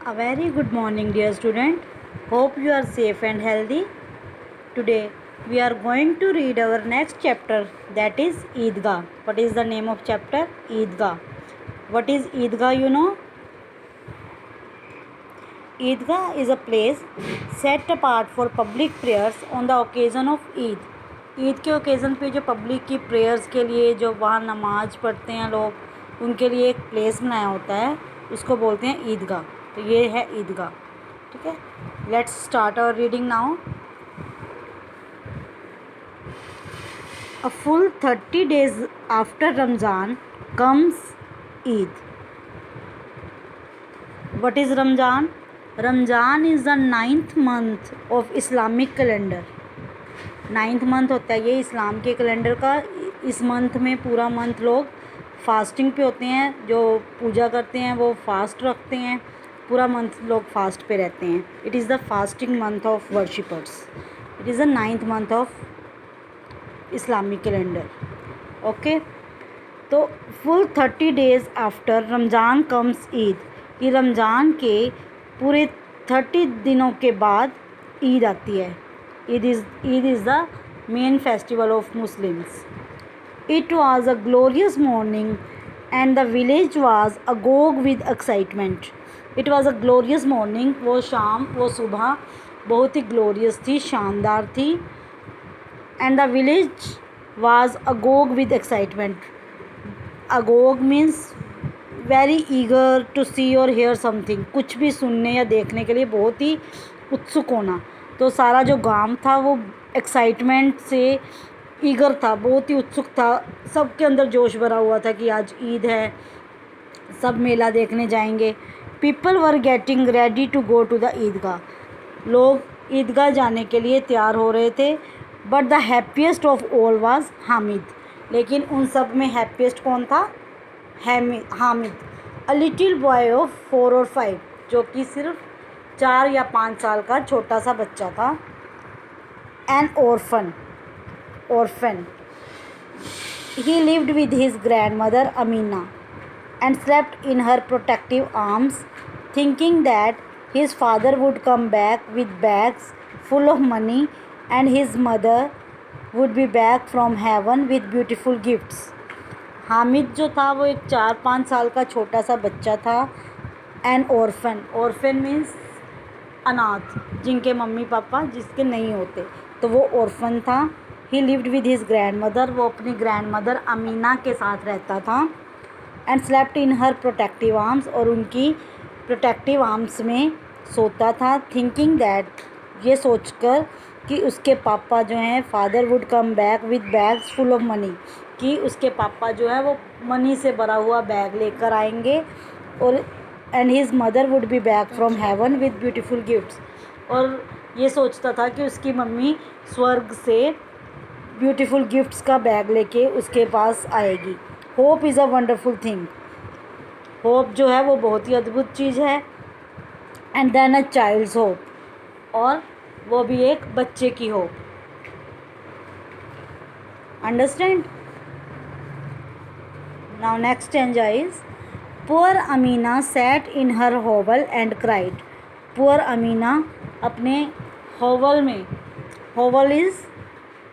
A very good morning, dear student. Hope you are safe and healthy. Today we are going to read our next chapter, that is Eidgah. What is the name of chapter? Eidgah. What is Eidgah, you know? Eidgah is a place set apart for public prayers on the occasion of Eid. Eid के occasion पे जो public की prayers के लिए जो वहाँ नमाज पढ़ते हैं लोग, उनके लिए एक प्लेस बनाया होता है, उसको बोलते हैं ईदगाह. तो ये है ईदगाह. ठीक है, let's start our reading now. A full 30 days after Ramzan comes Eid. What is Ramzan? Ramzan is the 9th month of Islamic calendar. 9th month होता है ये इस्लाम के कैलेंडर का. इस मंथ में पूरा मंथ लोग फास्टिंग पे होते हैं, जो पूजा करते हैं वो फास्ट रखते हैं. पूरा मंथ लोग फास्ट पे रहते हैं. It is the fasting month of worshippers. It is the 9th month of Islamic calendar. Okay, तो full 30 days after Ramzan comes Eid. कि रमज़ान के पूरे 30 दिनों के बाद ईद आती है. Eid is the main festival of Muslims. It was a glorious morning and the village was agog with excitement. It was a glorious morning. वो शाम, वो सुबह बहुत ही glorious थी, शानदार थी. And the village was agog with excitement. Agog means very eager to see or hear something. कुछ भी सुनने या देखने के लिए बहुत ही उत्सुक होना. तो सारा जो गांव था वो एक्साइटमेंट से ईगर था, बहुत ही उत्सुक था. सबके अंदर जोश भरा हुआ था कि आज ईद है, सब मेला देखने जाएंगे. People were getting ready to go to the Eidgah. लोग ईदगाह जाने के लिए तैयार हो रहे थे. But the happiest of all was Hamid. लेकिन उन सब में हैप्पीएस्ट कौन था? Hamid. A little boy of 4 और 5, जो कि सिर्फ 4 या 5 साल का छोटा सा बच्चा था. An orphan. He lived with his grandmother Amina and slept in her protective arms, thinking that his father would come back with bags full of money and his mother would be back from heaven with beautiful gifts. Hamid जो था वो एक 4-5 साल का छोटा सा बच्चा था. एन orphan मीन्स अनाथ, जिनके मम्मी पापा जिसके नहीं होते, तो वो orphan था. ही lived with his grand mother. वो अपनी ग्रैंड मदर अमीना के साथ रहता था. And slept in her protective arms. और उनकी प्रोटेक्टिव आर्म्स में सोता था. थिंकिंग दैट, ये सोचकर कि उसके पापा जो हैं father would come back with bags full of money, कि उसके पापा जो है वो मनी से भरा हुआ बैग लेकर आएंगे. और and his mother would be back from heaven with beautiful gifts. और ये सोचता था कि उसकी मम्मी स्वर्ग से ब्यूटीफुल गिफ्ट्स का बैग लेके उसके पास आएगी. Hope is a wonderful thing. Hope जो है वो बहुत ही अद्भुत चीज़ है. And then a child's hope. और वो भी एक बच्चे की hope. Understand? Now next stanza is poor Amina sat in her hovel and cried. Poor Amina अपने होवल में, hovel is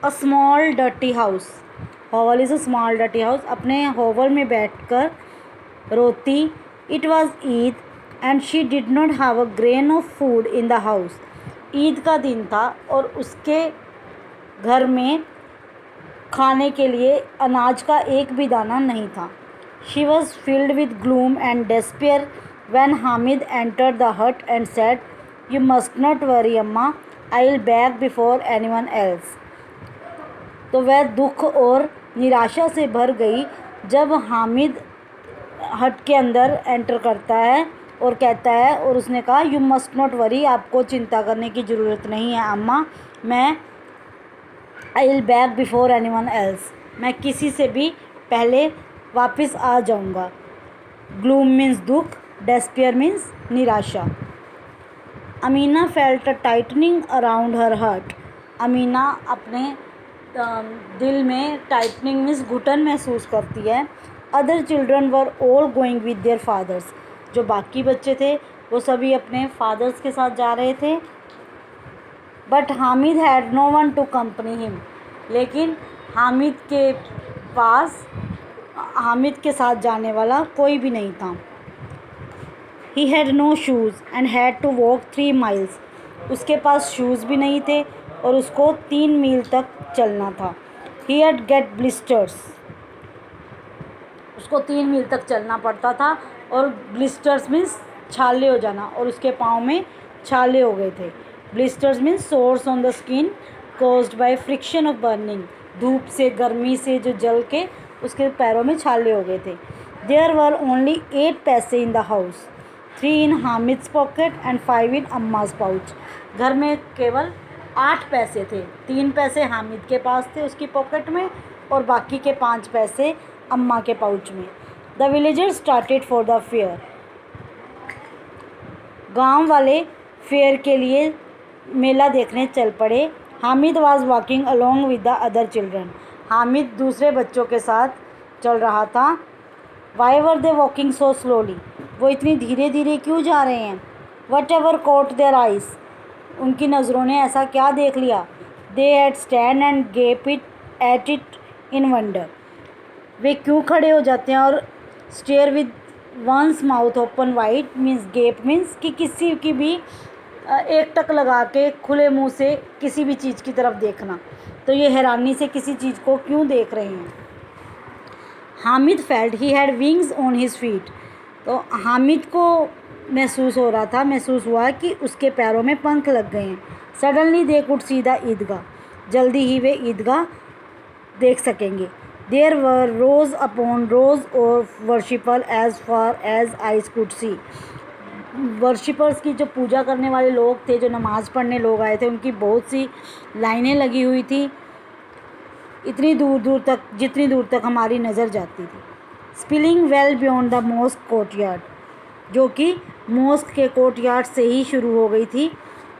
a small dirty house. Hovel is a small dirty house. अपने hovel में बैठकर रोती. It was Eid and she did not have a grain of food in the house. Eid का दिन था और उसके घर में खाने के लिए अनाज का एक भी दाना नहीं था. She was filled with gloom and despair when Hamid entered the hut and said, "You must not worry, Amma. I'll beg before anyone else." तो वह दुख और निराशा से भर गई जब हामिद हट के अंदर एंटर करता है और कहता है, और उसने कहा, "You must not worry, आपको चिंता करने की ज़रूरत नहीं है अम्मा. मैं I'll beg before anyone else. मैं किसी से भी पहले वापस आ जाऊंगा." ग्लूम मीन्स दुख, डेस्पेयर मीन्स निराशा. Amina felt a tightening around her heart. Amina अपने दिल में टाइटनिंग मीन्स घुटन महसूस करती है. Other children were all going with their fathers. जो बाकी बच्चे थे वो सभी अपने फादर्स के साथ जा रहे थे। But Hamid had no one to company him, लेकिन हामिद के पास हामिद के साथ जाने वाला कोई भी नहीं था। He had no shoes and had to walk 3 miles, उसके पास शूज़ भी नहीं थे और उसको 3 मील तक चलना था। ही हैड गेट ब्लिस्टर्स, उसको 3 मील तक चलना पड़ता था, और ब्लिस्टर्स मीन्स छाले हो जाना, और उसके पाँव में छाले हो गए थे। Blisters means source on the skin caused by friction of burning, धूप से गर्मी से जो जल के उसके पैरों में छाले हो गए थे। There were only 8 paise in the house, 3 in Hamid's pocket and 5 in Amma's pouch. घर में केवल 8 पैसे थे, 3 पैसे हामिद के पास थे उसकी पॉकेट में, और बाकी के 5 पैसे अम्मा के पाउच में। The villagers started for the fair, गांव वाले फेयर के लिए मेला देखने चल पड़े। Hamid was walking along with the other children, Hamid दूसरे बच्चों के साथ चल रहा था। Why were they walking so slowly, वो इतनी धीरे धीरे क्यों जा रहे हैं। Whatever caught their eyes, उनकी नज़रों ने ऐसा क्या देख लिया। They had stand and gape it at it in wonder, वे क्यों खड़े हो जाते हैं और stare with one's mouth open wide, means gape means कि किसी की भी एक टक लगा के खुले मुंह से किसी भी चीज़ की तरफ देखना, तो ये हैरानी से किसी चीज़ को क्यों देख रहे हैं। Hamid felt he had wings on his feet, तो हामिद को महसूस हुआ कि उसके पैरों में पंख लग गए हैं। Suddenly they could see the Eidgah, जल्दी ही वे ईदगाह देख सकेंगे। There were rows upon rows of worshipper as far as eyes could see, worshippers की जो पूजा करने वाले लोग थे, जो नमाज़ पढ़ने लोग आए थे, उनकी बहुत सी लाइनें लगी हुई थी, इतनी दूर दूर तक जितनी दूर तक हमारी नज़र जाती थी। Spilling well beyond the mosque courtyard, जो कि मॉस्क के कोर्टयार्ड से ही शुरू हो गई थी।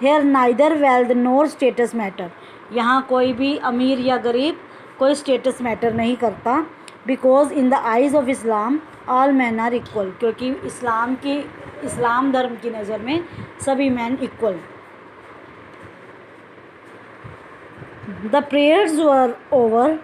हेयर नाइदर वेल्थ नोर स्टेटस मैटर, यहाँ कोई भी अमीर या गरीब कोई स्टेटस मैटर नहीं करता। Because in the eyes of Islam all man are equal, क्योंकि इस्लाम धर्म की नज़र में सभी man equal. The prayers were over,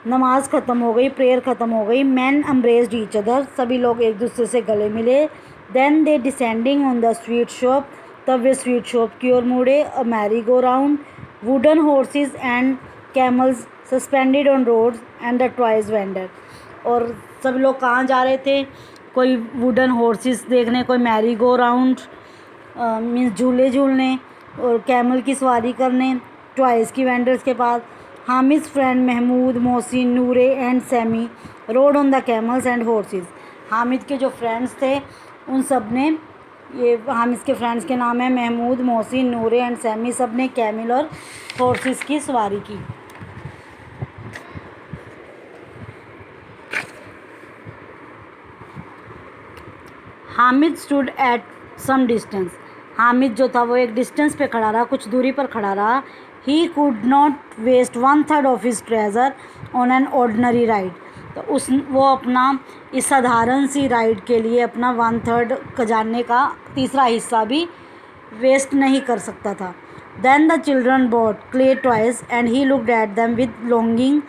नमाज ख़त्म हो गई, प्रेयर ख़त्म हो गई। मैन अम्ब्रेस्ड ईच अदर, सभी लोग एक दूसरे से गले मिले। Then they descending on the sweet shop, तब वे स्वीट शॉप की ओर मुड़े। A merry go round, wooden horses and camels suspended on rods and the toys vendor, और सब लोग कहाँ जा रहे थे, कोई वुडन हॉर्सेस देखने, कोई मैरी गो राउंड मीन्स झूले झूलने, और कैमल की सवारी करने टॉयज़ की वेंडर्स के पास। Hamid's friend Mahmood, Mohsin, Noore and Sammy rode on the camels and horses, Hamid के जो फ्रेंड्स थे उन सब ने, ये हामिद के फ्रेंड्स के नाम है महमूद, मोहसिन, नूरे एंड सैमी, सब ने कैमल और हॉर्सेस की सवारी की। Hamid stood at some distance, Hamid जो था वो एक डिस्टेंस पे खड़ा रहा, कुछ दूरी पर खड़ा रहा। He could not waste 1/3 of his treasure on an ordinary ride, तो वो अपना इस साधारण सी राइड के लिए अपना 1/3 खजाने का तीसरा हिस्सा भी वेस्ट नहीं कर सकता था। Then the children bought clay toys and he looked at them with longing,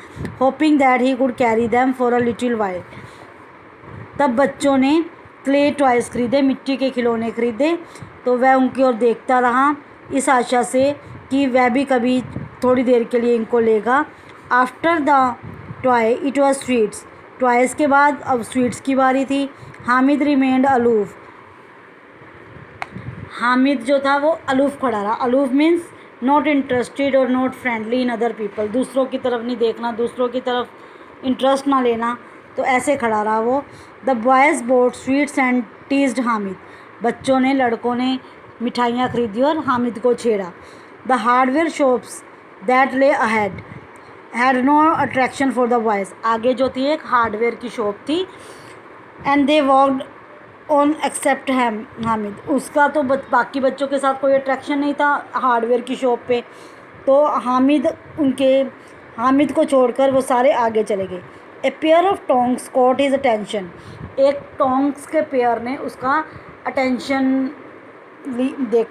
hoping that he could carry them for a little while, तब बच्चों ने क्ले टॉयज़ खरीदे, मिट्टी के खिलौने खरीदे, तो वह उनकी ओर देखता रहा इस आशा से कि वह भी कभी थोड़ी देर के लिए इनको लेगा। After the toy it was sweets, toys के बाद अब स्वीट्स की बारी थी। हामिद रिमेंड अलूफ, हामिद जो था वो अलूफ़ खड़ा रहा। अलूफ मीन्स नॉट इंटरेस्टेड और not friendly in other people, दूसरों की तरफ नहीं देखना, दूसरों की तरफ इंटरेस्ट ना लेना, तो ऐसे खड़ा रहा वो। The boys boat sweets and teased Hamid, बच्चों ने, लड़कों ने मिठाइयाँ खरीदी और हामिद को छेड़ा। The hardware shops that lay ahead had no attraction for the boys, आगे जो थी एक हार्डवेयर की शॉप थी। And they walked on except Hamid, उसका तो बाकी बच्चों के साथ कोई अट्रैक्शन नहीं था हार्डवेयर की शॉप पे, तो हामिद को छोड़कर वो सारे आगे चले गए। A pair of tongs caught his attention, एक टोंग्स के पेयर ने उसका अटेंशन देख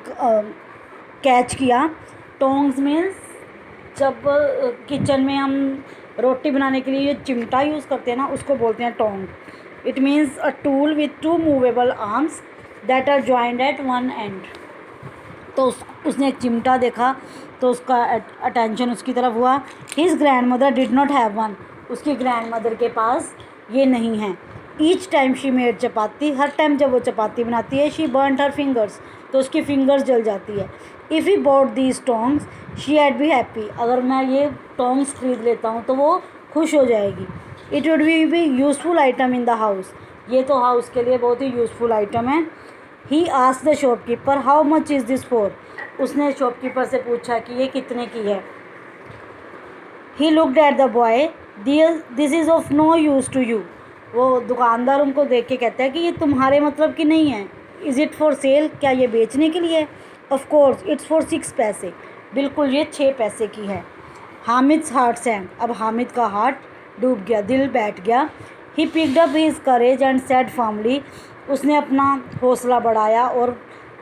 कैच किया। टोंग्स मीन्स जब किचन में हम रोटी बनाने के लिए चिमटा यूज़ करते हैं ना, उसको बोलते हैं tong. It means a tool with 2 movable arms that are joined at one end. तो उसने एक चिमटा देखा तो उसका अटेंशन उसकी तरफ हुआ। His grand mother did not have one. उसकी ग्रैंड मदर के पास ये नहीं है। Each time she made chapati, her time जब वो चपाती बनाती है, शी बर्नड हर फिंगर्स, तो उसकी फिंगर्स जल जाती है। If he bought these tongs she had be happy. अगर मैं ये टोंग्स खरीद लेता हूँ तो वो खुश हो जाएगी। It would be useful item in the house. ये तो हाउस के लिए बहुत ही यूज़फुल आइटम है। He asked the shopkeeper how much is this for. उसने शॉपकीपर से पूछा कि ये कितने की है। He looked at the boy, this is of no use to you. वो दुकानदार उनको देख के कहता है कि ये तुम्हारे मतलब की नहीं है। इज़ इट फॉर सेल, क्या ये बेचने के लिए है? ऑफ कोर्स इट्स फॉर 6 पैसे। बिल्कुल ये 6 पैसे की है। हामिद्स हार्ट सैंक। अब हामिद का हार्ट डूब गया, दिल बैठ गया। He picked up his courage and said firmly. उसने अपना हौसला बढ़ाया और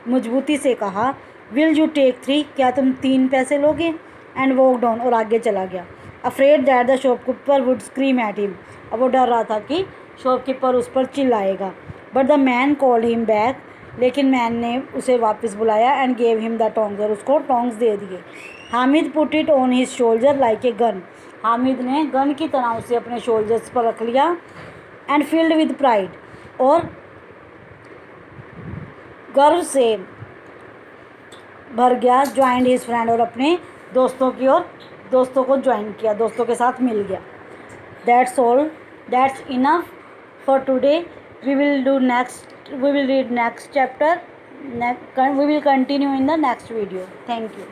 मजबूती से कहा, विल यू टेक 3, क्या तुम 3 पैसे लोगे? एंड वॉकड ऑन, और आगे चला गया। Afraid that the shopkeeper would scream at him. अब वो डर रहा था कि शॉपकीपर उस पर चिल्लाएगा। But the man called him back, लेकिन मैन ने उसे वापस बुलाया and gave him the tongs, और उसको टोंग्स दे दिए। Hamid put it on his shoulder like a gun. Hamid ने गन की तरह उसे अपने शोल्डर्स पर रख लिया। एंड फील्ड विद प्राइड, और गर्व से भर गया। ज्वाइंड हिज फ्रेंड, और अपने दोस्तों की ओर दोस्तों को ज्वाइन किया, दोस्तों के साथ मिल गया। That's all, that's enough for today. We will read next chapter, we will continue in the next video. Thank you.